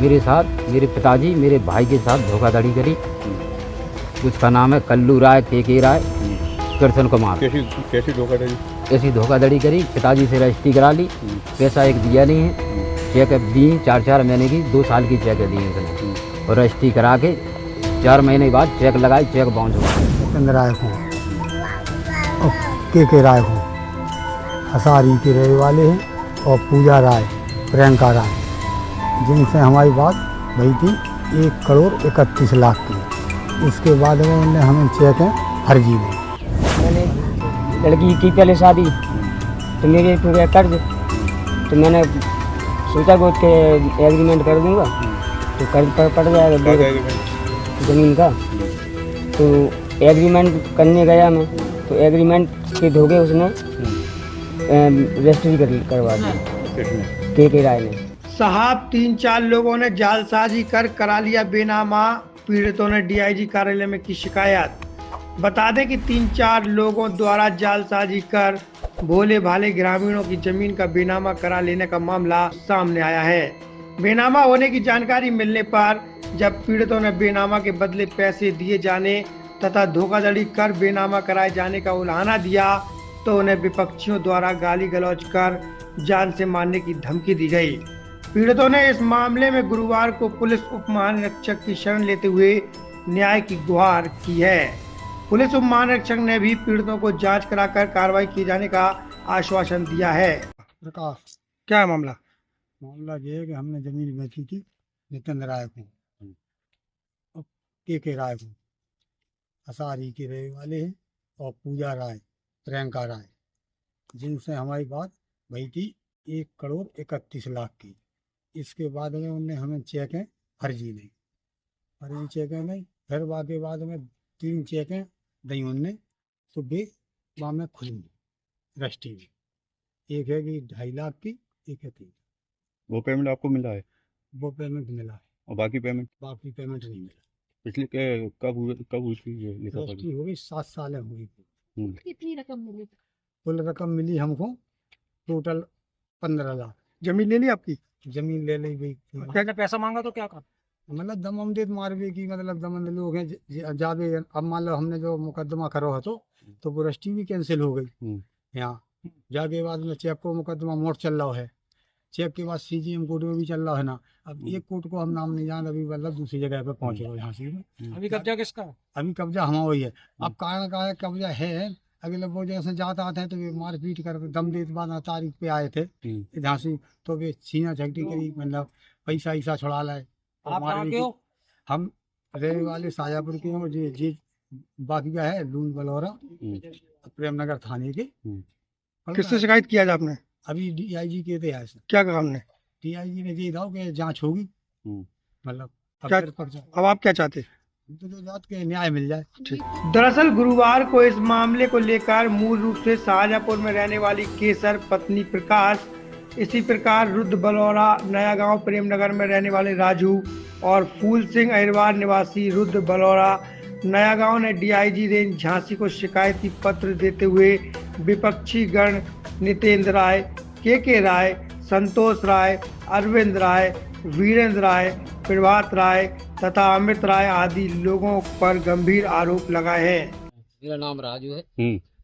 मेरे साथ मेरे पिताजी मेरे भाई के साथ धोखाधड़ी करी। उसका नाम है कल्लू राय, के राय, कृष्ण कुमार। कैसी धोखाधड़ी? ऐसी धोखाधड़ी करी, पिताजी से रजिस्ट्री करा ली, पैसा एक दिया नहीं है, चेक दी 4 महीने की, 2 साल की चेक दी उसने, और रजिस्ट्री करा के 4 महीने बाद चेक लगाई, चेक बाउंस हुआ। चंद्र राय हूँ और के राय हूँ, हसारी के रहने वाले हैं, और पूजा राय, प्रियंका राय, जिनसे हमारी बात भई थी 1,31,00,000 की। इसके बाद में उन्होंने हमें चेक फर्जी में। मैंने लड़की की पहले शादी, तो मेरे पूरे कर्ज, तो मैंने सोचा कि उसके एग्रीमेंट कर दूंगा तो कर्ज पड़ जाएगा ज़मीन का। तो एग्रीमेंट करने गया मैं, तो एग्रीमेंट के धोखे उसने रजिस्ट्री करवा दी के राय ने। साहब 3-4 लोगों ने जालसाजी कर करा लिया बेनामा, पीड़ितों ने डीआईजी कार्यालय में की शिकायत। बता दें कि 3-4 लोगों द्वारा जालसाजी कर भोले भाले ग्रामीणों की जमीन का बेनामा करा लेने का मामला सामने आया है। बेनामा होने की जानकारी मिलने पर जब पीड़ितों ने बेनामा के बदले पैसे दिए जाने तथा धोखाधड़ी कर बेनामा कराए जाने का उल्हाना दिया, तो उन्हें विपक्षियों द्वारा गाली गलौज कर जान से मारने की धमकी दी गई। पीड़ितों ने इस मामले में गुरुवार को पुलिस उप महानिरीक्षक की शरण लेते हुए न्याय की गुहार की है। पुलिस उप महानिरीक्षक ने भी पीड़ितों को जांच कराकर कार्रवाई किए जाने का आश्वासन दिया है। प्रकाश, क्या है मामला? मामला ये है कि हमने जमीन बेची थी नितिन राय को और के राय को, हसारी के रहने वाले हैं, और पूजा राय, प्रियंका राय, जिनसे हमारी बात भई थी 1,31,00,000 की। इसके बाद में उनने हमें चेकें फर्जी चेकें नहीं, फिर के बाद में 3 चेकें दी उनने, तो वे वहाँ में खुली रजिस्ट्री में, एक है कि 2.5 लाख की, एक है 3। वो पेमेंट आपको मिला है? वो पेमेंट मिला है, और बाकी पेमेंट नहीं मिला। पिछले कब हुई थी ये रजिस्ट्री हो गई 7 साल हो गई। कितनी रकम मिली? कुल रकम मिली हमको टोटल 15 लाख। जमीन ले ली आपकी? जमीन ले ली गई। क्या पैसा मांगा तो क्या कहा? मतलब दम देत मारवे की, मतलब दमन लोग हैं जावे। अब मान लो हमने जो मुकदमा करो है तो वो रजिस्ट्री भी कैंसिल हो गई। यहाँ जाके बाद में चेक को मुकदमा मोड़ चल रहा है, चेक के बाद सीजीएम कोर्ट में भी चल रहा है ना। अब एक कोर्ट को हम नाम नहीं जान, अभी मतलब दूसरी जगह पे पहुंचे हो यहाँ से। अभी कब्जा किसका? अभी कब्जा हमारा ही है। अब कारण का है कब्जा है, अगले वो जैसे जाता आते हैं तो वे मारपीट कर दम देत बाद तारीख पे आए थे झांसी, तो वे सीना झगड़ी करी, मतलब पैसा ईसा छुड़ा लाए। हम रहने वाले शाजापुर के हैं, जी बाकी का है लून बलौरा, प्रेमनगर थाने के। किससे शिकायत किया था आपने? अभी डीआईजी के थे आए। क्या कहा हमने? डीआईजी ने ये था कि जांच होगी, मतलब क्या अब आप क्या चाहते? तो जो जात के न्याय मिल जाए। दरअसल गुरुवार को इस मामले को लेकर मूल रूप से शाहजहांपुर में रहने वाली केसर पत्नी प्रकाश, इसी प्रकार रुद्र बलौरा, नया गांव प्रेमनगर में रहने वाले राजू और फूल सिंह अहिरवार निवासी रुद्र बलौरा, नया गांव ने डीआईजी रेंज झांसी को शिकायती पत्र देते हुए विपक्षी गण नितेंद्र राय, के राय, संतोष राय, अरविंद राय, वीरेंद्र राय, प्रभात राय तथा अमित राय आदि लोगों पर गंभीर आरोप लगाए हैं। मेरा नाम राजू है,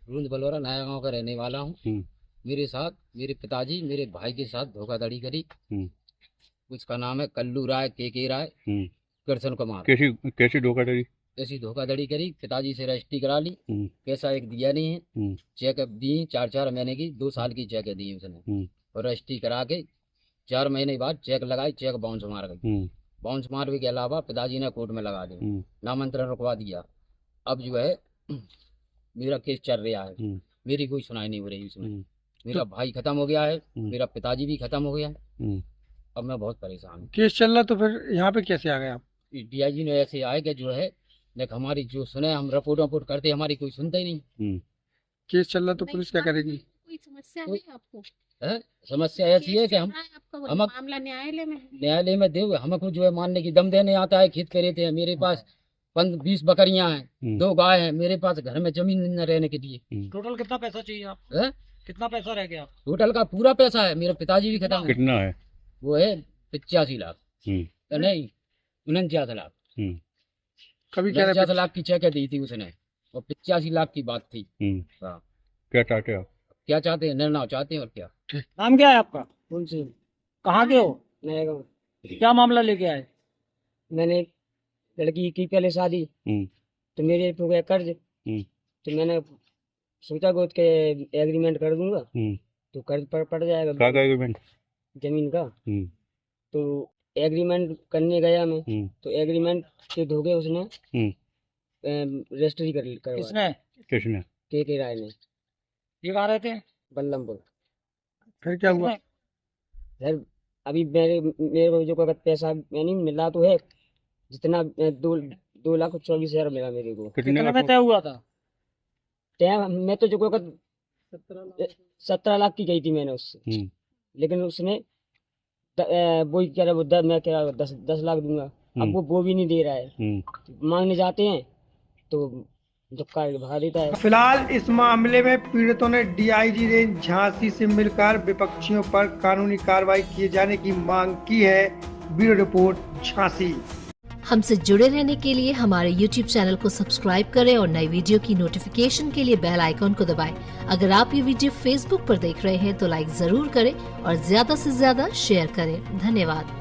रुद्र बलौरा नया गांव का रहने वाला हूँ। मेरे साथ मेरे पिताजी मेरे भाई के साथ धोखाधड़ी करी। उसका नाम है कल्लू राय, के राय, कृष्ण कुमार। कैसी धोखाधड़ी? ऐसी धोखाधड़ी करी, पिताजी से रजिस्ट्री करा ली, पैसा एक दिया नहीं है, चेक दी 4 महीने की, 2 साल की चेक दी उसने, और रजिस्ट्री करा के 4 महीने बाद चेक लगाई, चेक बाउंस मार गई। बाउंस मारने के अलावा पिताजी ने कोर्ट में लगा दी, नामांतरण रुकवा दिया। अब जो है मेरा केस चल रहा है, मेरी कोई सुनाई नहीं हो रही इसमें। मेरा भाई खत्म हो गया है, मेरा पिताजी भी खत्म हो गया है। अब मैं बहुत परेशान हूँ। केस चल रहा तो फिर यहाँ पे कैसे आ गए आप? डीआईजी ने ऐसे आए कि जो है देख हमारी जो सुने, हम रिपोर्ट करते, हमारी कोई सुनता ही नहीं। केस चल रहा तो पुलिस क्या करेगी? कोई समस्या है आपको? समस्या ऐसी है कि हम मामला न्यायालय में दे, हमको जो है मानने की दम देने आता है। खेत करे थे, मेरे पास 20 बकरियां हैं, 2 गाय हैं, मेरे पास घर में जमीन न रहने के लिए। टोटल कितना पैसा चाहिए आप? कितना पैसा रह गया? टोटल का पूरा पैसा है, मेरा पिताजी भी खत्म। कितना है? वो है 85 लाख। नहीं 49 लाख। कभी कह रहे 49 लाख की चेक दी थी उसने और 85 लाख की बात थी। हाँ। क्या चाहते हैं आप? क्या चाहते हैं? निर्णय चाहते हैं और क्या। नाम क्या है आपका? तुलसी कहाँ के हो? नया गाँव। क्या मामला लेके आए? मैंने लड़की की पहले शादी, तो मेरे पे हो गया कर्ज, तो मैंने सोचा गोद के एग्रीमेंट कर दूंगा तो कर्ज पड़ जाएगा क्या का एग्रीमेंट? जमीन का। तो एग्रीमेंट करने गया मैं, तो एग्रीमेंट के धोखे उसने रजिस्ट्री करवाई। किसने? किसने? के राय ने। ये कहाँ रहते हैं? बल्लमपुर। फिर क्या हुआ? सर अभी मेरे को जो पैसा नहीं मिला तो है, जितना 2,24,000 मिला मेरे को। कितने में का तय हुआ था? टाइम मैं तो जो 17 लाख की गई थी मैंने उससे, लेकिन उसने वो कह रहा वो मैं कह रहा 10 लाख दूंगा। अब वो भी नहीं दे रहा है। मांगने जाते हैं तो धक्का भगा देता है। फिलहाल इस मामले में पीड़ितों ने डीआईजी रेंज झांसी से मिलकर विपक्षियों पर कानूनी कार्रवाई किए जाने की मांग की है। Bureau report Jhansi. हमसे जुड़े रहने के लिए हमारे YouTube चैनल को सब्सक्राइब करें और नई वीडियो की नोटिफिकेशन के लिए बेल आइकॉन को दबाएं। अगर आप ये वीडियो Facebook पर देख रहे हैं तो लाइक जरूर करें और ज्यादा से ज्यादा शेयर करें। धन्यवाद।